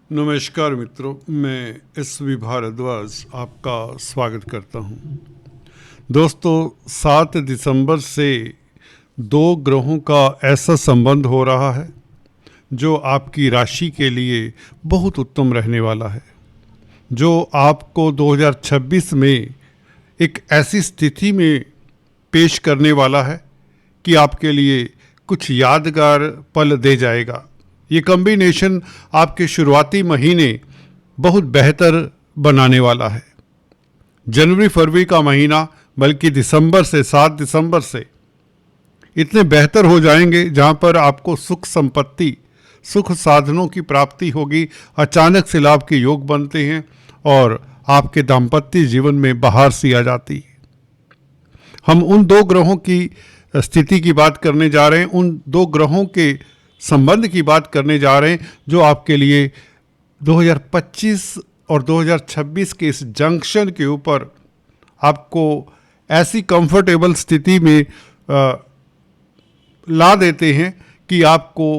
नमस्कार मित्रों, मैं एस.वी. भारद्वाज आपका स्वागत करता हूं। दोस्तों, 7 दिसंबर से 2 ग्रहों का ऐसा संबंध हो रहा है जो आपकी राशि के लिए बहुत उत्तम रहने वाला है, जो आपको 2026 में एक ऐसी स्थिति में पेश करने वाला है कि आपके लिए कुछ यादगार पल दे जाएगा। ये कॉम्बिनेशन आपके शुरुआती महीने बहुत बेहतर बनाने वाला है। जनवरी फरवरी का महीना बल्कि दिसंबर से 7 दिसंबर से इतने बेहतर हो जाएंगे जहां पर आपको सुख संपत्ति, सुख साधनों की प्राप्ति होगी। अचानक से लाभ के योग बनते हैं और आपके दाम्पत्य जीवन में बहार सी आ जाती है। हम उन 2 ग्रहों की स्थिति की बात करने जा रहे हैं, उन 2 ग्रहों के संबंध की बात करने जा रहे हैं जो आपके लिए 2025 और 2026 के इस जंक्शन के ऊपर आपको ऐसी कंफर्टेबल स्थिति में ला देते हैं कि आपको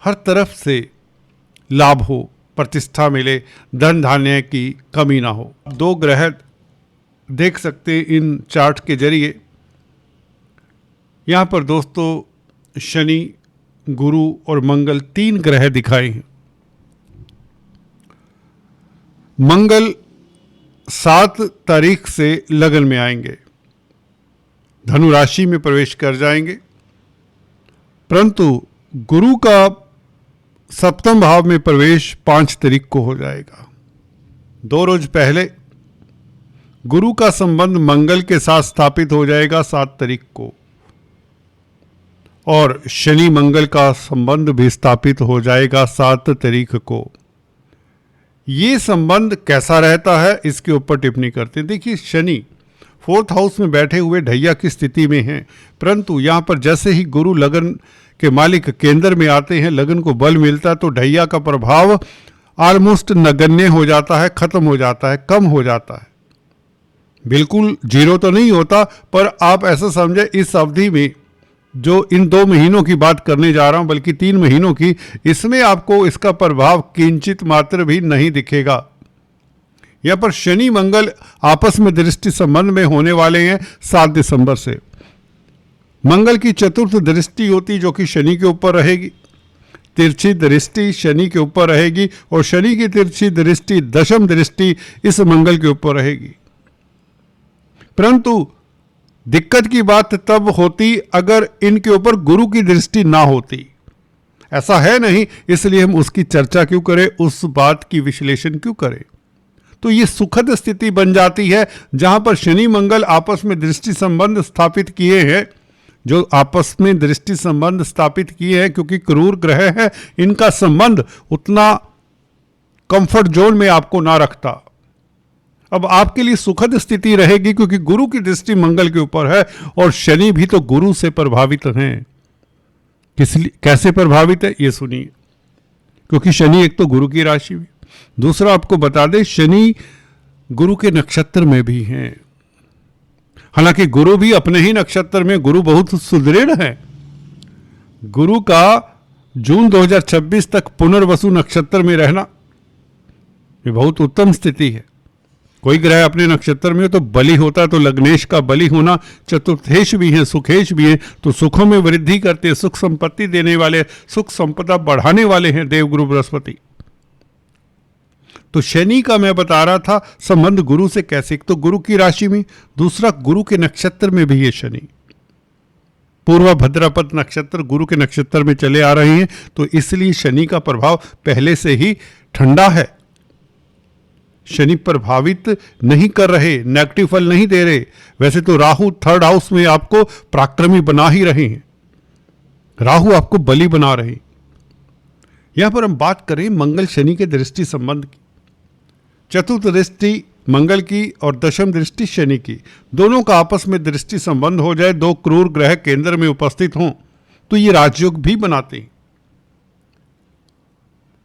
हर तरफ से लाभ हो, प्रतिष्ठा मिले, धन धान्य की कमी ना हो। 2 ग्रह देख सकते हैं इन चार्ट के जरिए। यहाँ पर दोस्तों शनि, गुरु और मंगल 3 ग्रह दिखाए हैं। मंगल 7 तारीख से लगन में आएंगे, धनु राशि में प्रवेश कर जाएंगे, परंतु गुरु का 7वें भाव में प्रवेश 5 तारीख को हो जाएगा। 2 रोज पहले गुरु का संबंध मंगल के साथ स्थापित हो जाएगा 7 तारीख को, और शनि मंगल का संबंध भी स्थापित हो जाएगा 7 तारीख को। ये संबंध कैसा रहता है इसके ऊपर टिप्पणी करते हैं। देखिए, शनि 4th हाउस में बैठे हुए ढैया की स्थिति में हैं, परंतु यहाँ पर जैसे ही गुरु लगन के मालिक केंद्र में आते हैं, लगन को बल मिलता है, तो ढैया का प्रभाव ऑलमोस्ट नगण्य हो जाता है, खत्म हो जाता है, कम हो जाता है। बिल्कुल जीरो तो नहीं होता, पर आप ऐसा समझे इस अवधि में जो इन 2 महीनों की बात करने जा रहा हूं, बल्कि 3 महीनों की, इसमें आपको इसका प्रभाव किंचित मात्र भी नहीं दिखेगा। यहां पर शनि मंगल आपस में दृष्टि संबंध में होने वाले हैं 7 दिसंबर से। मंगल की 4th दृष्टि होती जो कि शनि के ऊपर रहेगी, तिरछी दृष्टि शनि के ऊपर रहेगी, और शनि की तिरछी दृष्टि 10वीं दृष्टि इस मंगल के ऊपर रहेगी। परंतु दिक्कत की बात तब होती अगर इनके ऊपर गुरु की दृष्टि ना होती। ऐसा है नहीं, इसलिए हम उसकी चर्चा क्यों करें, उस बात की विश्लेषण क्यों करें। तो ये सुखद स्थिति बन जाती है जहां पर शनि मंगल आपस में दृष्टि संबंध स्थापित किए हैं। जो आपस में दृष्टि संबंध स्थापित किए हैं, क्योंकि क्रूर ग्रह है, इनका संबंध उतना कंफर्ट जोन में आपको ना रखता। अब आपके लिए सुखद स्थिति रहेगी क्योंकि गुरु की दृष्टि मंगल के ऊपर है, और शनि भी तो गुरु से प्रभावित हैं। कैसे प्रभावित है ये सुनिए। क्योंकि शनि एक तो गुरु की राशि में, दूसरा आपको बता दें शनि गुरु के नक्षत्र में भी हैं। हालांकि गुरु भी अपने ही नक्षत्र में, गुरु बहुत सुदृढ़ है। गुरु का जून 2026 तक पुनर्वसु नक्षत्र में रहना ये बहुत उत्तम स्थिति है। कोई ग्रह अपने नक्षत्र में हो तो बलि होता है, तो लग्नेश का बलि होना, चतुर्थेश भी है, सुखेश भी है, तो सुखों में वृद्धि करते, सुख संपत्ति देने वाले, सुख संपदा बढ़ाने वाले हैं देवगुरु बृहस्पति। तो शनि का मैं बता रहा था संबंध गुरु से कैसे, एक तो गुरु की राशि में, दूसरा गुरु के नक्षत्र में भी है शनि। पूर्वा भद्रपद नक्षत्र गुरु के नक्षत्र में चले आ रहे हैं, तो इसलिए शनि का प्रभाव पहले से ही ठंडा है। शनि प्रभावित नहीं कर रहे, नेगेटिव फल नहीं दे रहे। वैसे तो राहु 3rd हाउस में आपको पराक्रमी बना ही रहे हैं, राहु आपको बली बना रहे हैं। यहां पर हम बात करें मंगल शनि के दृष्टि संबंध की। 4th दृष्टि मंगल की और 10वीं दृष्टि शनि की, दोनों का आपस में दृष्टि संबंध हो जाए, 2 क्रूर ग्रह केंद्र में उपस्थित हों, तो ये राजयोग भी बनाते हैं।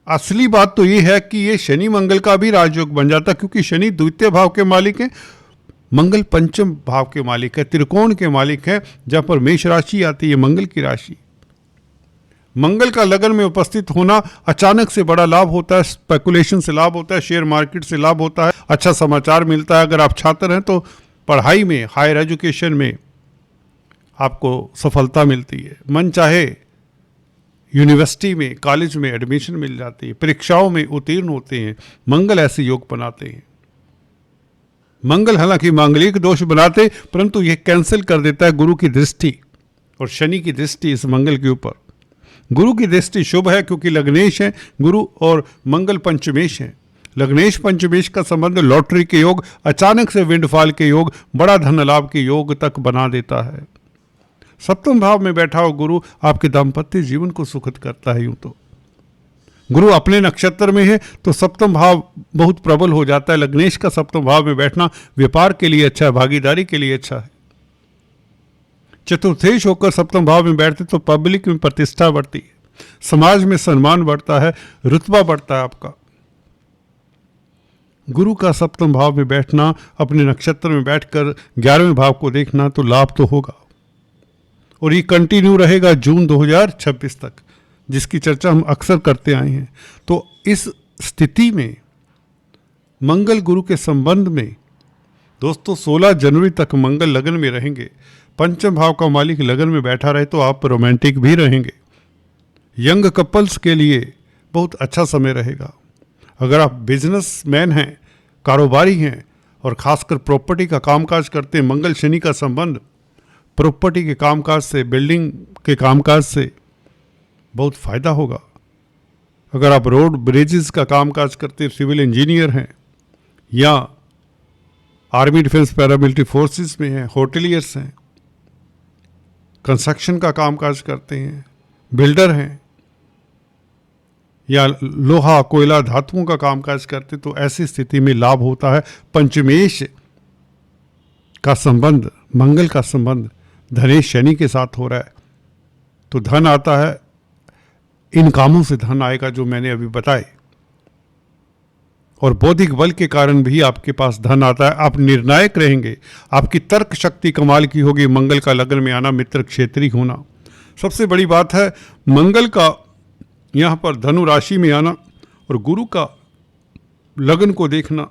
असली बात तो ये है कि ये शनि मंगल का भी राजयोग बन जाता, क्योंकि शनि द्वितीय भाव के मालिक हैं, मंगल 5म भाव के मालिक है, त्रिकोण के मालिक है, जहां पर मेष राशि आती है मंगल की राशि। मंगल का लगन में उपस्थित होना अचानक से बड़ा लाभ होता है, स्पेकुलेशन से लाभ होता है, शेयर मार्केट से लाभ होता है, अच्छा समाचार मिलता है। अगर आप छात्र हैं तो पढ़ाई में, हायर एजुकेशन में आपको सफलता मिलती है। मन चाहे यूनिवर्सिटी में, कॉलेज में एडमिशन मिल जाती है, परीक्षाओं में उत्तीर्ण होते हैं। मंगल ऐसे योग बनाते हैं। मंगल हालांकि मांगलिक दोष बनाते, परंतु यह कैंसिल कर देता है गुरु की दृष्टि और शनि की दृष्टि इस मंगल के ऊपर। गुरु की दृष्टि शुभ है क्योंकि लग्नेश है गुरु और मंगल पंचमेश है। लग्नेश पंचमेश का संबंध लॉटरी के योग, अचानक से विंडफॉल के योग, बड़ा धन लाभ के योग तक बना देता है। सप्तम भाव में बैठा हुआ गुरु आपके दाम्पत्य जीवन को सुखद करता है। यूं तो गुरु अपने नक्षत्र में है तो सप्तम भाव बहुत प्रबल हो जाता है। लग्नेश का सप्तम भाव में बैठना व्यापार के लिए अच्छा है, भागीदारी के लिए अच्छा है। चतुर्थेश होकर सप्तम भाव में बैठते तो पब्लिक में प्रतिष्ठा बढ़ती है, समाज में सम्मान बढ़ता है, रुतबा बढ़ता है आपका। गुरु का सप्तम भाव में बैठना, अपने नक्षत्र में बैठकर 11वें भाव को देखना तो लाभ तो होगा और ये कंटिन्यू रहेगा जून 2026 तक, जिसकी चर्चा हम अक्सर करते आए हैं। तो इस स्थिति में मंगल गुरु के संबंध में दोस्तों 16 जनवरी तक मंगल लगन में रहेंगे। पंचम भाव का मालिक लगन में बैठा रहे तो आप रोमांटिक भी रहेंगे। यंग कपल्स के लिए बहुत अच्छा समय रहेगा। अगर आप बिजनेसमैन हैं, कारोबारी हैं और खासकर प्रॉपर्टी का कामकाज करते हैं, मंगल शनि का संबंध प्रॉपर्टी के कामकाज से, बिल्डिंग के कामकाज से बहुत फ़ायदा होगा। अगर आप रोड ब्रिजेस का कामकाज करते, सिविल इंजीनियर हैं या आर्मी डिफेंस पैरामिलिट्री फोर्सेस में हैं, होटलियर्स हैं, कंस्ट्रक्शन का कामकाज करते हैं, बिल्डर हैं या लोहा कोयला धातुओं का कामकाज करते, तो ऐसी स्थिति में लाभ होता है। पंचमेश का संबंध, मंगल का संबंध धनेश शनि के साथ हो रहा है तो धन आता है। इन कामों से धन आएगा जो मैंने अभी बताए, और बौद्धिक बल के कारण भी आपके पास धन आता है। आप निर्णायक रहेंगे, आपकी तर्क शक्ति कमाल की होगी। मंगल का लगन में आना, मित्र क्षेत्रीय होना सबसे बड़ी बात है। मंगल का यहाँ पर धनु राशि में आना और गुरु का लगन को देखना,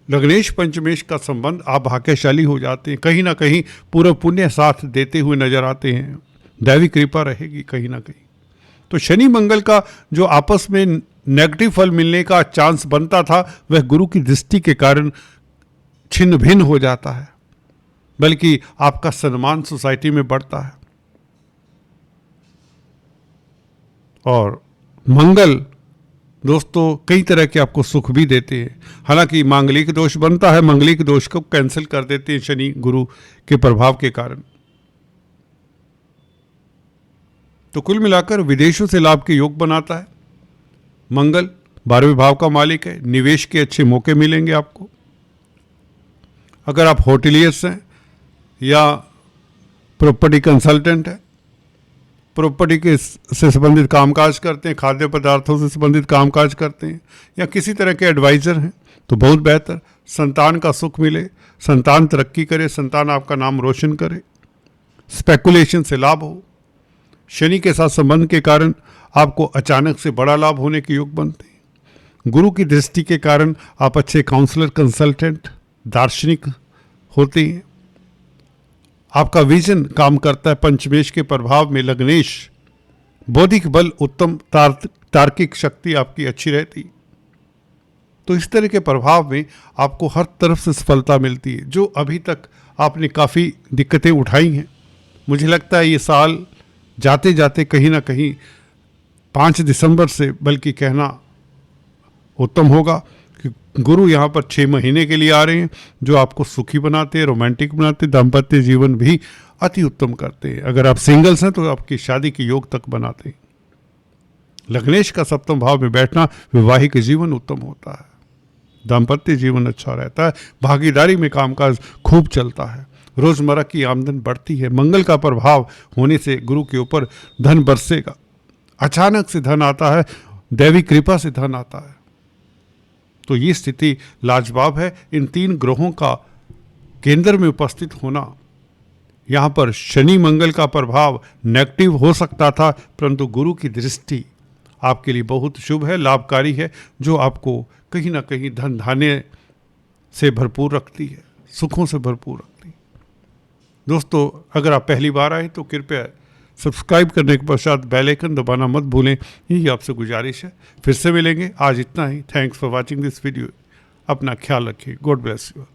लग्नेश पंचमेश का संबंध, आप भाग्यशाली हो जाते हैं। कहीं ना कहीं पूरा पुण्य साथ देते हुए नजर आते हैं, दैवी कृपा रहेगी कहीं ना कहीं। तो शनि मंगल का जो आपस में नेगेटिव फल मिलने का चांस बनता था, वह गुरु की दृष्टि के कारण छिन्न भिन्न हो जाता है, बल्कि आपका सम्मान सोसाइटी में बढ़ता है। और मंगल दोस्तों कई तरह के आपको सुख भी देते हैं। हालांकि मांगलिक दोष बनता है, मांगलिक दोष को कैंसिल कर देते हैं शनि गुरु के प्रभाव के कारण। तो कुल मिलाकर विदेशों से लाभ के योग बनाता है। मंगल 12वें भाव का मालिक है, निवेश के अच्छे मौके मिलेंगे आपको। अगर आप होटलियर्स हैं या प्रॉपर्टी कंसल्टेंट हैं, प्रॉपर्टी के से संबंधित कामकाज करते हैं, खाद्य पदार्थों से संबंधित कामकाज करते हैं या किसी तरह के एडवाइज़र हैं, तो बहुत बेहतर। संतान का सुख मिले, संतान तरक्की करे, संतान आपका नाम रोशन करे, स्पेकुलेशन से लाभ हो। शनि के साथ संबंध के कारण आपको अचानक से बड़ा लाभ होने के योग बनते हैं। गुरु की दृष्टि के कारण आप अच्छे काउंसलर, कंसल्टेंट, दार्शनिक होते हैं। आपका विजन काम करता है। पंचमेश के प्रभाव में लग्नेश, बौद्धिक बल उत्तम, तार्किक शक्ति आपकी अच्छी रहती। तो इस तरह के प्रभाव में आपको हर तरफ से सफलता मिलती है। जो अभी तक आपने काफ़ी दिक्कतें उठाई हैं, मुझे लगता है ये साल जाते जाते कहीं ना कहीं 5 दिसंबर से बल्कि कहना उत्तम होगा कि गुरु यहाँ पर 6 महीने के लिए आ रहे हैं, जो आपको सुखी बनाते हैं, रोमांटिक बनाते, दाम्पत्य जीवन भी अति उत्तम करते हैं। अगर आप सिंगल्स हैं तो आपकी शादी के योग तक बनाते हैं। लग्नेश का सप्तम भाव में बैठना वैवाहिक जीवन उत्तम होता है, दाम्पत्य जीवन अच्छा रहता है, भागीदारी में कामकाज खूब चलता है, रोजमर्रा की आमदन बढ़ती है। मंगल का प्रभाव होने से गुरु के ऊपर धन बरसेगा, अचानक से धन आता है, दैवी कृपा से धन आता है। तो ये स्थिति लाजवाब है। इन 3 ग्रहों का केंद्र में उपस्थित होना यहाँ पर शनि मंगल का प्रभाव नेगेटिव हो सकता था, परंतु गुरु की दृष्टि आपके लिए बहुत शुभ है, लाभकारी है, जो आपको कहीं ना कहीं धन धान्य से भरपूर रखती है, सुखों से भरपूर रखती है। दोस्तों, अगर आप पहली बार आए तो कृपया सब्सक्राइब करने के पश्चात बेल आइकन दबाना मत भूलें, यही आपसे गुजारिश है। फिर से मिलेंगे, आज इतना ही। Thanks for watching this video. अपना ख्याल रखिए। God bless you.